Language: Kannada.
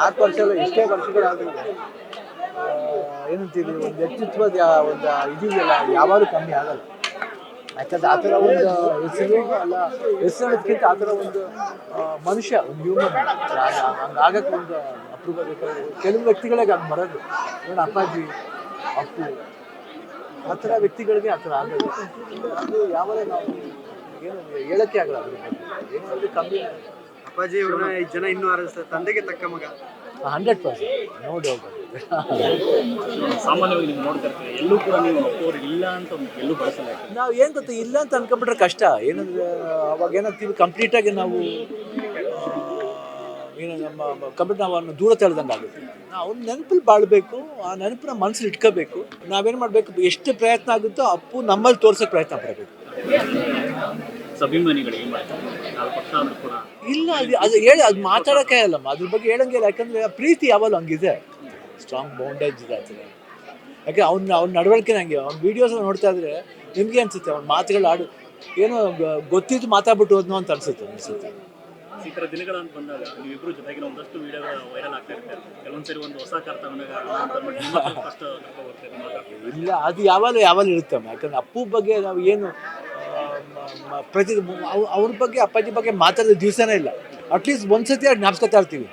4 ವರ್ಷ ಅಲ್ಲ, ಎಷ್ಟೇ ವರ್ಷಗಳಾದ್ರೂ ಏನಂತೀವಿ, ಒಂದು ವ್ಯಕ್ತಿತ್ವದ ಒಂದು ಇದೆಯಲ್ಲ, ಯಾವಾಗಲೂ ಕಮ್ಮಿ ಆಗಲ್ಲ. ಯಾಕಂದ್ರೆ ಆ ಥರ ಒಂದು ಹೆಸರು ಅಲ್ಲ, ಹೆಸರು ಅನ್ನೋದಕ್ಕಿಂತ ಆ ಥರ ಒಂದು ಮನುಷ್ಯ, ಒಂದು ಹ್ಯೂಮನ್ ಹಂಗಾಗಕ್ಕೆ ಒಂದು ಅಪ್ರೂಪ ಬೇಕಾದ್ರೆ ಕೆಲವು ವ್ಯಕ್ತಿಗಳಿಗೆ ಹಂಗೆ ಬರೋದು. ನೋಡಿ ಅಪ್ಪಾಜಿ, ಅಪ್ಪು, ಆ ಥರ ವ್ಯಕ್ತಿಗಳಿಗೆ ಆ ಥರ ಆಗೋದು. ಅದು ಯಾವಾಗ ನಾವು ಏನು ಹೇಳೋಕ್ಕೆ ಆಗಲ್ಲ ಅದ್ರ ಬಗ್ಗೆ, ಏನಾದರೂ ಕಮ್ಮಿ. ಅಪ್ಪಾಜಿ ಅವ್ರನ್ನ 5 ಜನ ಇನ್ನೂ ಆರಿಸ್ತಾರೆ, ತಂದೆಗೆ ತಕ್ಕ ಮಗ. 100%, ನೋ ಡೌಟ್. ಸಾಮಾನ್ಯವಾಗಿ ನೀವು ನೋಡ್ತಾ ಇರ್ತೀವಿ, ಎಲ್ಲೂ ಕೂಡ ನೀವು ಅವ್ರು ಇಲ್ಲ ಅಂತ ಎಲ್ಲೂ ಬಳಸಲ್ಲ. ನಾವು ಏನು ಗೊತ್ತಾ, ಇಲ್ಲ ಅಂತ ಅನ್ಕೊಂಡ್ಬಿಟ್ರೆ ಕಷ್ಟ. ಏನಂದ್ರೆ ಅವಾಗ ಏನಾಗ್ತೀವಿ, ಕಂಪ್ಲೀಟಾಗಿ ನಾವು ಏನು ನಮ್ಮ ಕಂಪ್ಲೀಟ್ ನಾವು ಅವನ್ನ ದೂರ ತಳ್ದಂಗೆ ಆಗುತ್ತೆ. ನಾವು ನೆನಪಲ್ಲಿ ಬಾಳಬೇಕು, ಆ ನೆನಪನ್ನ ಮನಸ್ಸಲ್ಲಿ ಇಟ್ಕೋಬೇಕು. ನಾವೇನು ಮಾಡಬೇಕು, ಎಷ್ಟು ಪ್ರಯತ್ನ ಆಗುತ್ತೋ ಅಪ್ಪು ನಮ್ಮಲ್ಲಿ ತೋರ್ಸೋಕ್ಕೆ ಪ್ರಯತ್ನ ಪಡಬೇಕು. ಅಭಿಮಾನಿಗಳು ಏನು ಮಾಡ್ತಾರೆ 4 ವರ್ಷ ಆದರೂ ಕೂಡ ಇಲ್ಲ, ಅದು ಹೇಳಿ ಅದು ಮಾತಾಡೋಕ್ಕೆ ಅಲ್ಲಮ್ಮ, ಅದ್ರ ಬಗ್ಗೆ ಹೇಳಂಗಿಲ್ಲ. ಯಾಕಂದರೆ ಪ್ರೀತಿ ಯಾವಾಗಲೂ ಹಂಗಿದೆ, ಸ್ಟ್ರಾಂಗ್ ಬೌಂಡೇಜ್ ಇದೆ ಆ ಥರ. ಯಾಕೆ ಅವ್ನ ನಡವಳಿಕೆ ನನಗೆ ಅವ್ನ ವೀಡಿಯೋಸ್ ನೋಡ್ತಾ ಇದ್ರೆ ನಿಮಗೆ ಅನಿಸುತ್ತೆ, ಅವ್ನ ಮಾತುಗಳು ಏನೋ ಗೊತ್ತಿದ್ದು ಮಾತಾಡ್ಬಿಟ್ಟು ಹೋದ್ನೋ ಅಂತ ಅನಿಸುತ್ತೆ. ಈ ಥರ ದಿನಗಳು ಅಂತ ಬಂದಾಗ ನೀವಿಬ್ಬರು ಜೊತೆಗಿನ ಒಂದಷ್ಟು ವೀಡಿಯೋಗಳು ವೈರಲ್ ಆಗ್ತಾ ಇರ್ತಾರೆ. ಕೆಲವೊಂದ್ಸರಿ ಒಂದು ಹೊಸ ಕಾರ್ ತಗೊಂಡಾಗ ಇಲ್ಲ, ಅದು ಯಾವಾಗಲೂ ಇರುತ್ತಮ್ಮ. ಯಾಕಂದ್ರೆ ಅಪ್ಪು ಬಗ್ಗೆ ನಾವು ಏನು ಅವ್ರ ಬಗ್ಗೆ, ಅಪ್ಪಾಜಿ ಬಗ್ಗೆ ಮಾತಾಡೋ ದಿವಸನೇ ಇಲ್ಲ. ಅಟ್ಲೀಸ್ಟ್ ಒಂದ್ಸತಿ ಜ್ಞಾಪಿಸ್ಕೊತಾ ಇರ್ತೀವಿ.